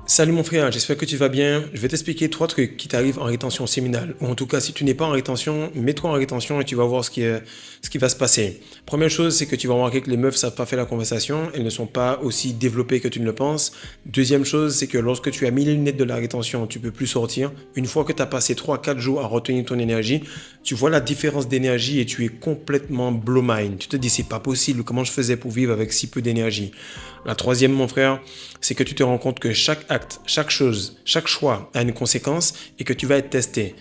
Salut mon frère, j'espère que tu vas bien. Je vais t'expliquer trois trucs qui t'arrivent en rétention séminale. Ou en tout cas, si tu n'es pas en rétention, mets-toi en rétention et tu vas voir ce qui va se passer. Première chose, c'est que tu vas remarquer que les meufs ne savent pas faire la conversation. Elles ne sont pas aussi développées que tu ne le penses. Deuxième chose, c'est que lorsque tu as mis les lunettes de la rétention, tu peux plus sortir. Une fois que tu as passé 3 4 jours à retenir ton énergie, tu vois la différence d'énergie et tu es complètement blow mind. Tu te dis, c'est pas possible, comment je faisais pour vivre avec si peu d'énergie. La troisième, mon frère, c'est que tu te rends compte que chaque acte, chaque chose, chaque choix a une conséquence et que tu vas être testé.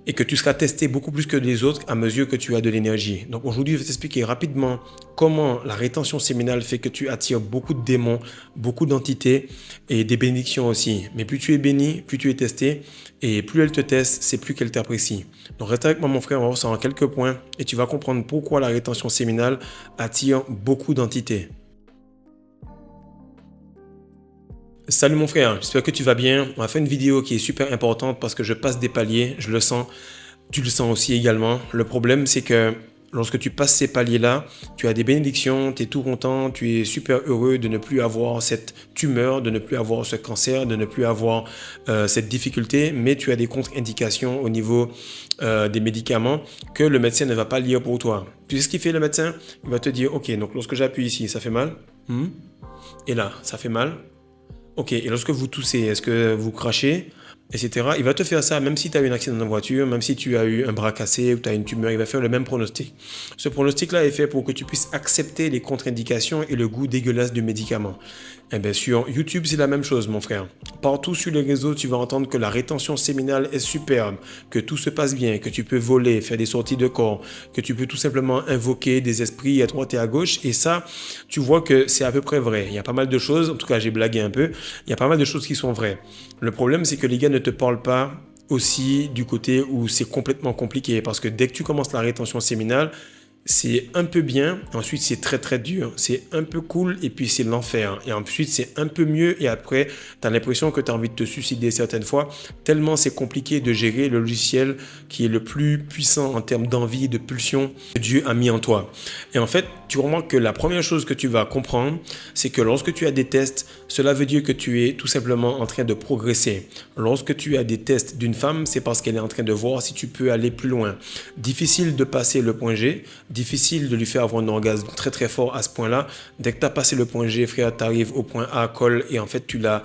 Et que tu seras testé beaucoup plus que les autres à mesure que tu as de l'énergie. Donc aujourd'hui, je vais t'expliquer rapidement comment la rétention séminale fait que tu attires beaucoup de démons, beaucoup d'entités et des bénédictions aussi. Mais plus tu es béni, plus tu es testé et plus elle te teste, c'est plus qu'elle t'apprécie. Donc reste avec moi mon frère, on va voir ça en quelques points et tu vas comprendre pourquoi la rétention séminale attire beaucoup d'entités. Salut mon frère, j'espère que tu vas bien. On va faire une vidéo qui est super importante parce que je passe des paliers, je le sens, tu le sens aussi également. Le problème c'est que lorsque tu passes ces paliers-là, tu as des bénédictions, tu es tout content, tu es super heureux de ne plus avoir cette tumeur, de ne plus avoir ce cancer, de ne plus avoir cette difficulté, mais tu as des contre-indications au niveau des médicaments que le médecin ne va pas lire pour toi. Tu sais ce qu'il fait le médecin? Il va te dire, ok, donc lorsque j'appuie ici, ça fait mal. Et là, ça fait mal. Ok, et lorsque vous toussez, est-ce que vous crachez, etc. Il va te faire ça même si tu as eu un accident de voiture, même si tu as eu un bras cassé ou tu as une tumeur, il va faire le même pronostic. Ce pronostic-là est fait pour que tu puisses accepter les contre-indications et le goût dégueulasse du médicament. Et bien sûr, YouTube, c'est la même chose, mon frère. Partout sur les réseaux, tu vas entendre que la rétention séminale est superbe, que tout se passe bien, que tu peux voler, faire des sorties de corps, que tu peux tout simplement invoquer des esprits à droite et à gauche. Et ça, tu vois que c'est à peu près vrai. Il y a pas mal de choses, en tout cas j'ai blagué un peu, il y a pas mal de choses qui sont vraies. Le problème, c'est que les gars ne te parlent pas aussi du côté où c'est complètement compliqué. Parce que dès que tu commences la rétention séminale, c'est un peu bien, ensuite c'est très très dur, c'est un peu cool et puis c'est l'enfer. Et ensuite c'est un peu mieux et après tu as l'impression que tu as envie de te suicider certaines fois, tellement c'est compliqué de gérer le logiciel qui est le plus puissant en termes d'envie, de pulsion que Dieu a mis en toi. Et en fait, tu remarques que la première chose que tu vas comprendre, c'est que lorsque tu as des tests, cela veut dire que tu es tout simplement en train de progresser. Lorsque tu as des tests d'une femme, c'est parce qu'elle est en train de voir si tu peux aller plus loin. Difficile de passer le point G, difficile de lui faire avoir un orgasme très très fort à ce point-là. Dès que tu as passé le point G, frère, tu arrives au point A, colle, et en fait tu l'as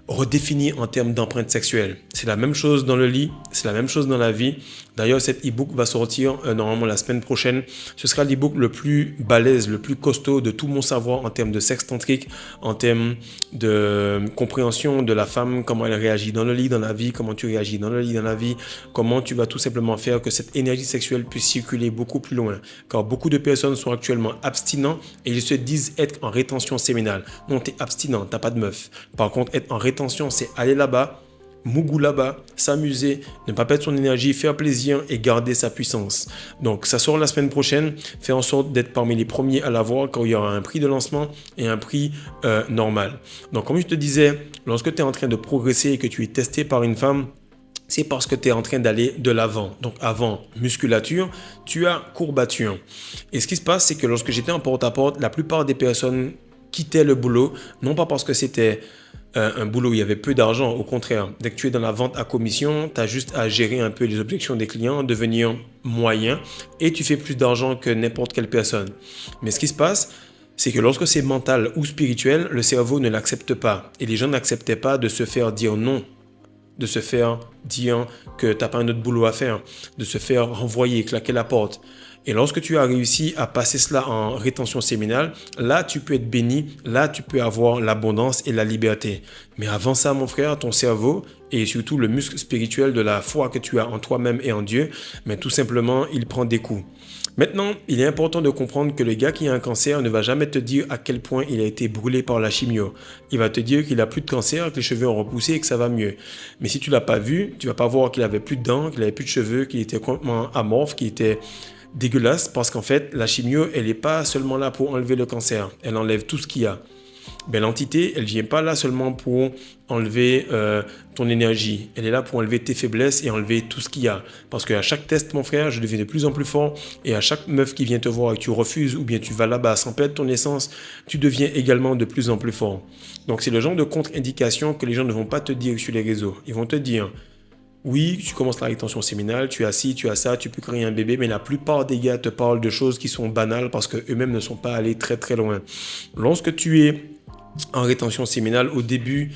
redéfini en termes d'empreinte sexuelle. C'est la même chose dans le lit, c'est la même chose dans la vie. D'ailleurs, cet e-book va sortir normalement la semaine prochaine. Ce sera l'e-book le plus balèze, le plus costaud de tout mon savoir en termes de sexe tantrique, en termes de compréhension de la femme, comment elle réagit dans le lit, dans la vie, comment tu réagis dans le lit, dans la vie, comment tu vas tout simplement faire que cette énergie sexuelle puisse circuler beaucoup plus loin. Car beaucoup de personnes sont actuellement abstinents et ils se disent être en rétention séminale. Non, tu es abstinent, tu n'as pas de meuf. Par contre, être en rétention, c'est aller là-bas, Mougou là-bas, s'amuser, ne pas perdre son énergie, faire plaisir et garder sa puissance. Donc ça sort la semaine prochaine, fais en sorte d'être parmi les premiers à l'avoir quand il y aura un prix de lancement et un prix normal. Donc comme je te disais, lorsque tu es en train de progresser et que tu es testé par une femme, c'est parce que tu es en train d'aller de l'avant. Donc avant musculature, tu as courbature. Et ce qui se passe, c'est que lorsque j'étais en porte-à-porte, la plupart des personnes quittaient le boulot, non pas parce que c'était un boulot où il y avait peu d'argent, au contraire. Dès que tu es dans la vente à commission, tu as juste à gérer un peu les objections des clients, devenir moyen et tu fais plus d'argent que n'importe quelle personne. Mais ce qui se passe, c'est que lorsque c'est mental ou spirituel, le cerveau ne l'accepte pas. Et les gens n'acceptaient pas de se faire dire non, de se faire dire que tu n'as pas un autre boulot à faire, de se faire renvoyer, claquer la porte. Et lorsque tu as réussi à passer cela en rétention séminale, là, tu peux être béni, là, tu peux avoir l'abondance et la liberté. Mais avant ça, mon frère, ton cerveau et surtout le muscle spirituel de la foi que tu as en toi-même et en Dieu, mais tout simplement, il prend des coups. Maintenant, il est important de comprendre que le gars qui a un cancer ne va jamais te dire à quel point il a été brûlé par la chimio. Il va te dire qu'il a plus de cancer, que les cheveux ont repoussé et que ça va mieux. Mais si tu l'as pas vu, tu vas pas voir qu'il avait plus de dents, qu'il avait plus de cheveux, qu'il était complètement amorphe, qu'il était dégueulasse parce qu'en fait, la chimio, elle n'est pas seulement là pour enlever le cancer. Elle enlève tout ce qu'il y a. Ben, l'entité, elle vient pas là seulement pour enlever ton énergie. Elle est là pour enlever tes faiblesses et enlever tout ce qu'il y a. Parce qu'à chaque test, mon frère, je deviens de plus en plus fort. Et à chaque meuf qui vient te voir et que tu refuses ou bien tu vas là-bas sans perdre ton essence, tu deviens également de plus en plus fort. Donc c'est le genre de contre-indication que les gens ne vont pas te dire sur les réseaux. Ils vont te dire, oui, tu commences la rétention séminale, tu as ci, tu as ça, tu peux créer un bébé, mais la plupart des gars te parlent de choses qui sont banales parce qu'eux-mêmes ne sont pas allés très très loin. Lorsque tu es en rétention séminale, au début,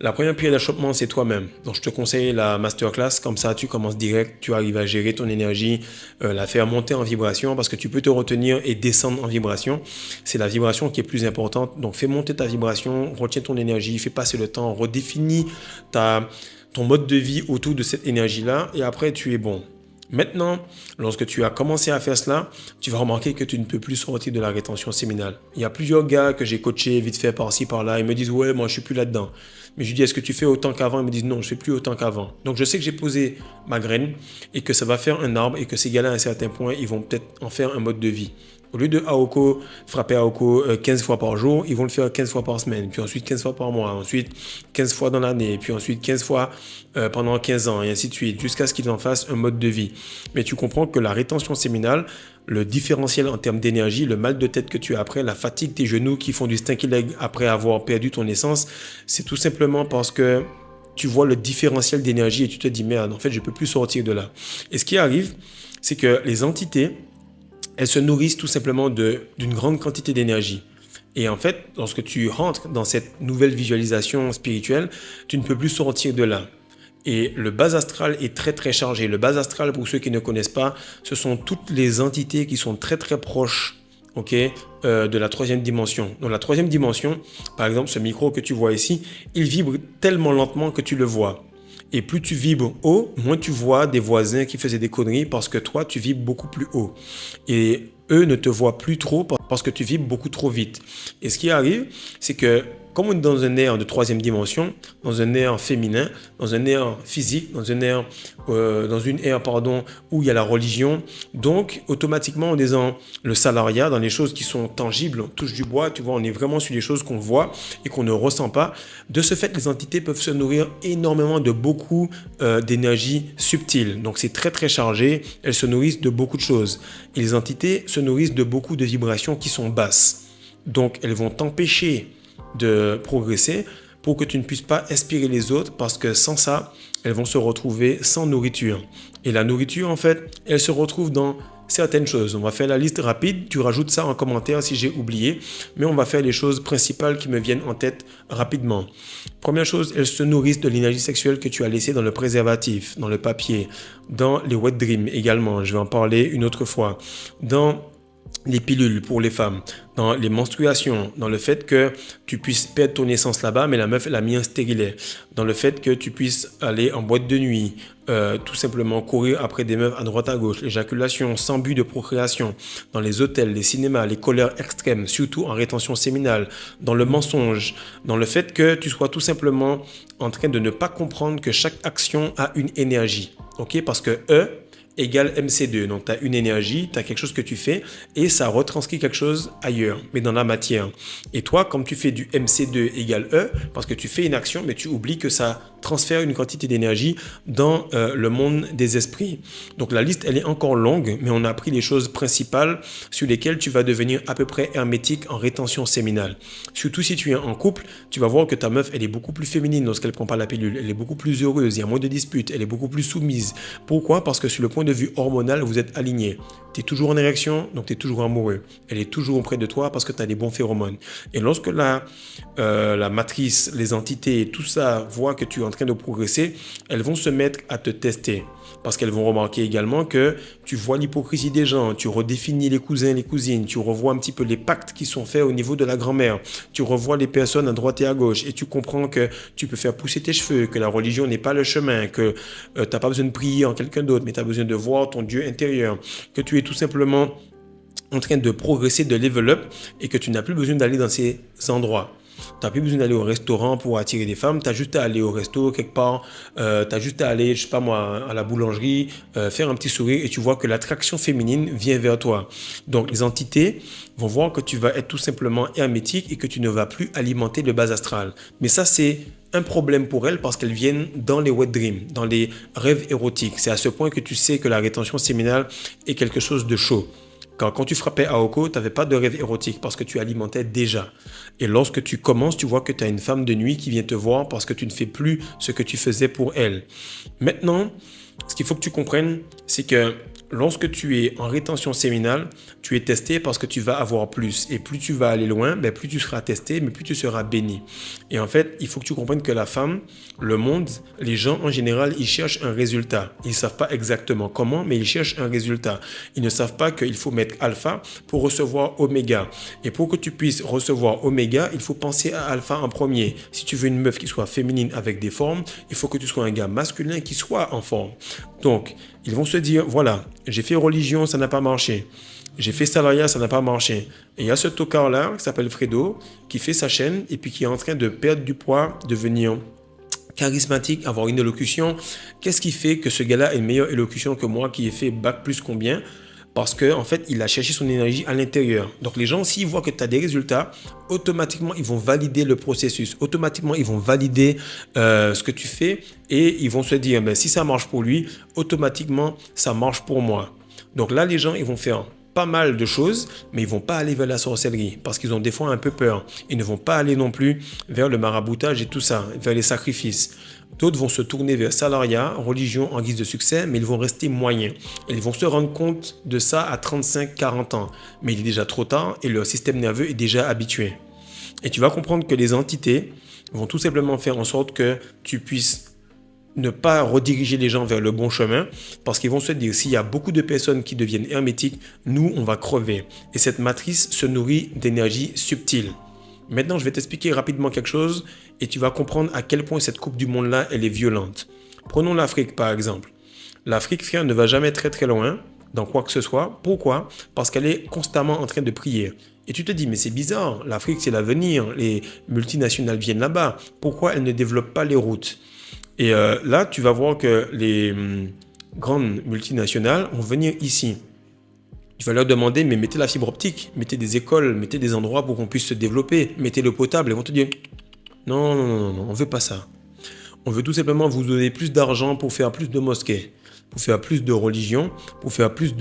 la première pierre d'achoppement, c'est toi-même. Donc, je te conseille la masterclass. Comme ça, tu commences direct, tu arrives à gérer ton énergie, la faire monter en vibration parce que tu peux te retenir et descendre en vibration. C'est la vibration qui est plus importante. Donc, fais monter ta vibration, retiens ton énergie, fais passer le temps, redéfinis ton mode de vie autour de cette énergie-là et après, tu es bon. Maintenant, lorsque tu as commencé à faire cela, tu vas remarquer que tu ne peux plus sortir de la rétention séminale. Il y a plusieurs gars que j'ai coachés vite fait par-ci, par-là. Ils me disent, ouais, moi, je suis plus là-dedans. Mais je lui dis, est-ce que tu fais autant qu'avant? Ils me disent, non, je fais plus autant qu'avant. Donc, je sais que j'ai posé ma graine et que ça va faire un arbre et que ces gars-là, à un certain point, ils vont peut-être en faire un mode de vie. Au lieu de Aoko, frapper Aoko 15 fois par jour, ils vont le faire 15 fois par semaine, puis ensuite 15 fois par mois, ensuite 15 fois dans l'année, puis ensuite 15 fois pendant 15 ans, et ainsi de suite, jusqu'à ce qu'ils en fassent un mode de vie. Mais tu comprends que la rétention séminale, le différentiel en termes d'énergie, le mal de tête que tu as après, la fatigue, tes genoux qui font du stinky leg après avoir perdu ton essence, c'est tout simplement parce que tu vois le différentiel d'énergie et tu te dis, merde, en fait, je ne peux plus sortir de là. Et ce qui arrive, c'est que les entités, elles se nourrissent tout simplement d'une grande quantité d'énergie. Et en fait, lorsque tu rentres dans cette nouvelle visualisation spirituelle, tu ne peux plus sortir de là. Et le bas astral est très très chargé. Le bas astral, pour ceux qui ne connaissent pas, ce sont toutes les entités qui sont très très proches, de la troisième dimension. Dans la troisième dimension, par exemple, ce micro que tu vois ici, il vibre tellement lentement que tu le vois. Et plus tu vibres haut, moins tu vois des voisins qui faisaient des conneries parce que toi, tu vibres beaucoup plus haut. Et eux ne te voient plus trop parce que tu vibres beaucoup trop vite. Et ce qui arrive, c'est que comme on est dans un air de troisième dimension, dans un air féminin, dans un air physique, dans une ère où il y a la religion, donc automatiquement, on est dans le salariat, dans les choses qui sont tangibles, on touche du bois, tu vois, on est vraiment sur les choses qu'on voit et qu'on ne ressent pas. De ce fait, les entités peuvent se nourrir énormément de beaucoup d'énergie subtile. Donc c'est très très chargé, elles se nourrissent de beaucoup de choses. Et les entités se nourrissent de beaucoup de vibrations qui sont basses. Donc elles vont t'empêcher de progresser pour que tu ne puisses pas inspirer les autres parce que sans ça, elles vont se retrouver sans nourriture. Et la nourriture, en fait, elle se retrouve dans certaines choses. On va faire la liste rapide, tu rajoutes ça en commentaire si j'ai oublié, mais on va faire les choses principales qui me viennent en tête rapidement. Première chose, elles se nourrissent de l'énergie sexuelle que tu as laissée dans le préservatif, dans le papier, dans les wet dreams également, je vais en parler une autre fois, dans les pilules pour les femmes, dans les menstruations, dans le fait que tu puisses perdre ton essence là-bas, mais la meuf, elle a mis un stérilet, dans le fait que tu puisses aller en boîte de nuit, tout simplement courir après des meufs à droite à gauche, l'éjaculation sans but de procréation, dans les hôtels, les cinémas, les colères extrêmes, surtout en rétention séminale, dans le mensonge, dans le fait que tu sois tout simplement en train de ne pas comprendre que chaque action a une énergie, ok? Parce que égale MC2. Donc, tu as une énergie, tu as quelque chose que tu fais et ça retranscrit quelque chose ailleurs, mais dans la matière. Et toi, comme tu fais du MC2 égale E, parce que tu fais une action, mais tu oublies que ça transfère une quantité d'énergie dans le monde des esprits. Donc, la liste, elle est encore longue, mais on a pris les choses principales sur lesquelles tu vas devenir à peu près hermétique en rétention séminale. Surtout si tu es en couple, tu vas voir que ta meuf, elle est beaucoup plus féminine lorsqu'elle prend pas la pilule. Elle est beaucoup plus heureuse, il y a moins de disputes, elle est beaucoup plus soumise. Pourquoi? Parce que sur le point de vue hormonal, vous êtes aligné. Tu es toujours en érection, donc tu es toujours amoureux. Elle est toujours auprès de toi parce que tu as des bons phéromones. Et lorsque la matrice, les entités, tout ça voient que tu es en train de progresser, elles vont se mettre à te tester. Parce qu'elles vont remarquer également que tu vois l'hypocrisie des gens, tu redéfinis les cousins, les cousines, tu revois un petit peu les pactes qui sont faits au niveau de la grand-mère, tu revois les personnes à droite et à gauche et tu comprends que tu peux faire pousser tes cheveux, que la religion n'est pas le chemin, que tu n'as pas besoin de prier en quelqu'un d'autre, mais tu as besoin de voir ton Dieu intérieur, que tu es tout simplement en train de progresser, de level up et que tu n'as plus besoin d'aller dans ces endroits. Tu n'as plus besoin d'aller au restaurant pour attirer des femmes. Tu as juste à aller au resto quelque part. Tu as juste à aller, je sais pas moi, à la boulangerie, faire un petit sourire et tu vois que l'attraction féminine vient vers toi. Donc, les entités vont voir que tu vas être tout simplement hermétique et que tu ne vas plus alimenter le bas astral. Mais ça, c'est un problème pour elles parce qu'elles viennent dans les wet dreams, dans les rêves érotiques. C'est à ce point que tu sais que la rétention séminale est quelque chose de chaud. Quand tu frappais Aoko, tu n'avais pas de rêve érotique parce que tu alimentais déjà. Et lorsque tu commences, tu vois que tu as une femme de nuit qui vient te voir parce que tu ne fais plus ce que tu faisais pour elle. Maintenant, ce qu'il faut que tu comprennes, c'est que lorsque tu es en rétention séminale, tu es testé parce que tu vas avoir plus. Et plus tu vas aller loin, plus tu seras testé, mais plus tu seras béni. Et en fait, il faut que tu comprennes que la femme, le monde, les gens en général, ils cherchent un résultat. Ils ne savent pas exactement comment, mais ils cherchent un résultat. Ils ne savent pas qu'il faut mettre alpha pour recevoir oméga. Et pour que tu puisses recevoir oméga, il faut penser à alpha en premier. Si tu veux une meuf qui soit féminine avec des formes, il faut que tu sois un gars masculin qui soit en forme. Donc, ils vont se dire, voilà, j'ai fait religion, ça n'a pas marché. J'ai fait salariat, ça n'a pas marché. Et il y a ce tocard-là, qui s'appelle Fredo, qui fait sa chaîne et puis qui est en train de perdre du poids, devenir charismatique, avoir une élocution. Qu'est-ce qui fait que ce gars-là a une meilleure élocution que moi qui ai fait bac plus combien? Parce qu'en fait, il a cherché son énergie à l'intérieur. Donc les gens, s'ils voient que tu as des résultats, automatiquement, ils vont valider le processus. Automatiquement, ils vont valider ce que tu fais et ils vont se dire, si ça marche pour lui, automatiquement, ça marche pour moi. Donc là, les gens, ils vont faire pas mal de choses, mais ils vont pas aller vers la sorcellerie parce qu'ils ont des fois un peu peur. Ils ne vont pas aller non plus vers le maraboutage et tout ça, vers les sacrifices. D'autres vont se tourner vers salariat, religion en guise de succès, mais ils vont rester moyens. Et ils vont se rendre compte de ça à 35-40 ans. Mais il est déjà trop tard et leur système nerveux est déjà habitué. Et tu vas comprendre que les entités vont tout simplement faire en sorte que tu puisses ne pas rediriger les gens vers le bon chemin parce qu'ils vont se dire s'il y a beaucoup de personnes qui deviennent hermétiques, nous, on va crever. Et cette matrice se nourrit d'énergie subtile. Maintenant, je vais t'expliquer rapidement quelque chose et tu vas comprendre à quel point cette coupe du monde-là, elle est violente. Prenons l'Afrique, par exemple. L'Afrique, frère, ne va jamais très très loin dans quoi que ce soit. Pourquoi? Parce qu'elle est constamment en train de prier. Et tu te dis, mais c'est bizarre, l'Afrique, c'est l'avenir. Les multinationales viennent là-bas. Pourquoi elles ne développent pas les routes? Et là, tu vas voir que les grandes multinationales vont venir ici. Tu vas leur demander, mais mettez la fibre optique, mettez des écoles, mettez des endroits pour qu'on puisse se développer, mettez l'eau potable. Ils vont te dire, non, non, non, non, on ne veut pas ça. On veut tout simplement vous donner plus d'argent pour faire plus de mosquées, pour faire plus de religions, pour faire plus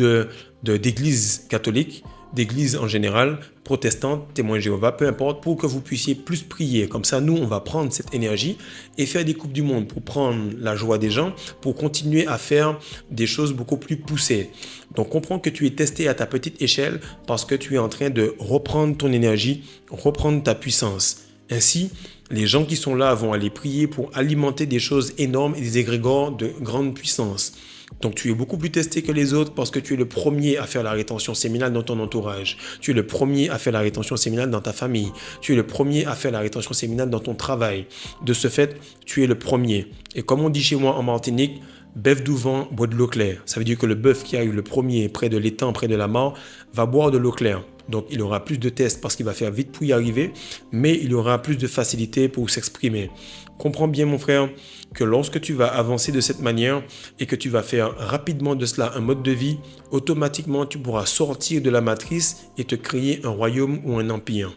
d'églises catholiques, d'églises en général, protestantes, témoins de Jéhovah, peu importe, pour que vous puissiez plus prier. Comme ça, nous, on va prendre cette énergie et faire des coupes du monde pour prendre la joie des gens, pour continuer à faire des choses beaucoup plus poussées. Donc, comprends que tu es testé à ta petite échelle parce que tu es en train de reprendre ton énergie, reprendre ta puissance. Ainsi, les gens qui sont là vont aller prier pour alimenter des choses énormes et des égrégores de grande puissance. Donc tu es beaucoup plus testé que les autres parce que tu es le premier à faire la rétention séminale dans ton entourage. Tu es le premier à faire la rétention séminale dans ta famille. Tu es le premier à faire la rétention séminale dans ton travail. De ce fait, tu es le premier. Et comme on dit chez moi en Martinique, bœuf d'ouvent boit de l'eau claire. Ça veut dire que le bœuf qui arrive le premier près de l'étang, près de la mort, va boire de l'eau claire. Donc il aura plus de tests parce qu'il va faire vite pour y arriver, mais il aura plus de facilité pour s'exprimer. Comprends bien mon frère que lorsque tu vas avancer de cette manière et que tu vas faire rapidement de cela un mode de vie, automatiquement tu pourras sortir de la matrice et te créer un royaume ou un empire.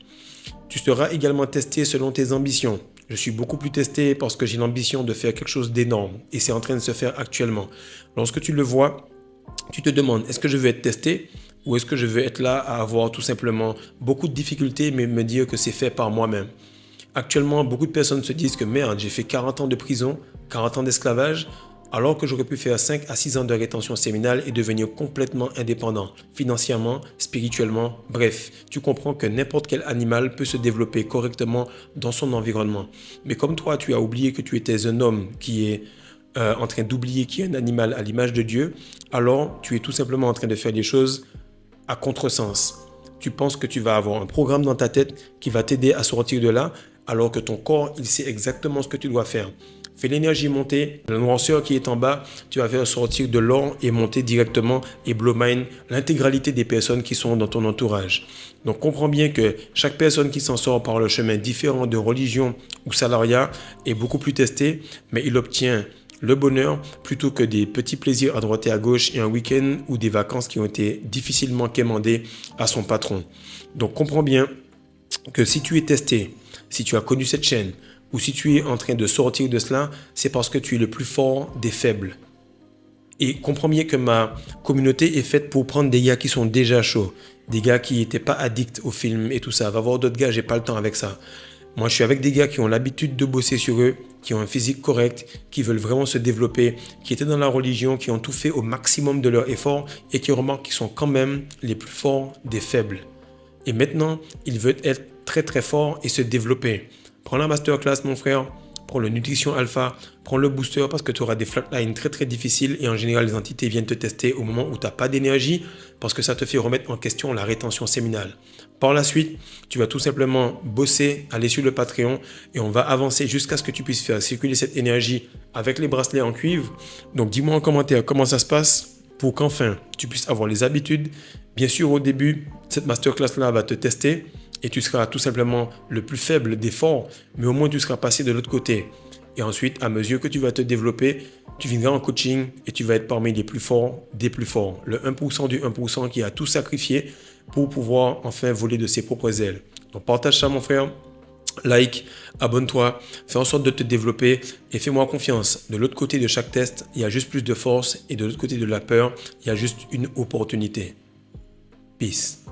Tu seras également testé selon tes ambitions. Je suis beaucoup plus testé parce que j'ai l'ambition de faire quelque chose d'énorme et c'est en train de se faire actuellement. Lorsque tu le vois, tu te demandes, est-ce que je veux être testé ou est-ce que je veux être là à avoir tout simplement beaucoup de difficultés mais me dire que c'est fait par moi-même? Actuellement, beaucoup de personnes se disent que merde, j'ai fait 40 ans de prison, 40 ans d'esclavage, alors que j'aurais pu faire 5 à 6 ans de rétention séminale et devenir complètement indépendant, financièrement, spirituellement, bref. Tu comprends que n'importe quel animal peut se développer correctement dans son environnement. Mais comme toi, tu as oublié que tu étais un homme qui est en train d'oublier qu'il y a un animal à l'image de Dieu, alors tu es tout simplement en train de faire des choses à contresens. Tu penses que tu vas avoir un programme dans ta tête qui va t'aider à sortir de là, alors que ton corps, il sait exactement ce que tu dois faire. Fais l'énergie monter, la noirceur qui est en bas, tu vas faire sortir de l'or et monter directement et blow mind l'intégralité des personnes qui sont dans ton entourage. Donc comprends bien que chaque personne qui s'en sort par le chemin différent de religion ou salariat est beaucoup plus testé, mais il obtient le bonheur plutôt que des petits plaisirs à droite et à gauche et un week-end ou des vacances qui ont été difficilement quémandées à son patron. Donc comprends bien que si tu es testé, si tu as connu cette chaîne ou si tu es en train de sortir de cela, c'est parce que tu es le plus fort des faibles. Et comprends bien que ma communauté est faite pour prendre des gars qui sont déjà chauds, des gars qui n'étaient pas addicts au film et tout ça. Va voir d'autres gars, j'ai pas le temps avec ça. Moi, je suis avec des gars qui ont l'habitude de bosser sur eux, qui ont un physique correct, qui veulent vraiment se développer, qui étaient dans la religion, qui ont tout fait au maximum de leur effort et qui remarquent qu'ils sont quand même les plus forts des faibles. Et maintenant, ils veulent être très très forts et se développer. Prends la masterclass, mon frère. Prends le Nutrition Alpha, prends le booster parce que tu auras des flatlines très très difficiles et en général les entités viennent te tester au moment où tu n'as pas d'énergie parce que ça te fait remettre en question la rétention séminale. Par la suite, tu vas tout simplement bosser, aller sur le Patreon et on va avancer jusqu'à ce que tu puisses faire circuler cette énergie avec les bracelets en cuivre. Donc dis-moi en commentaire comment ça se passe pour qu'enfin tu puisses avoir les habitudes. Bien sûr au début, cette masterclass là va te tester. Et tu seras tout simplement le plus faible des forts, mais au moins tu seras passé de l'autre côté. Et ensuite, à mesure que tu vas te développer, tu viendras en coaching et tu vas être parmi les plus forts des plus forts. Le 1% du 1% qui a tout sacrifié pour pouvoir enfin voler de ses propres ailes. Donc partage ça mon frère, like, abonne-toi, fais en sorte de te développer et fais-moi confiance. De l'autre côté de chaque test, il y a juste plus de force et de l'autre côté de la peur, il y a juste une opportunité. Peace.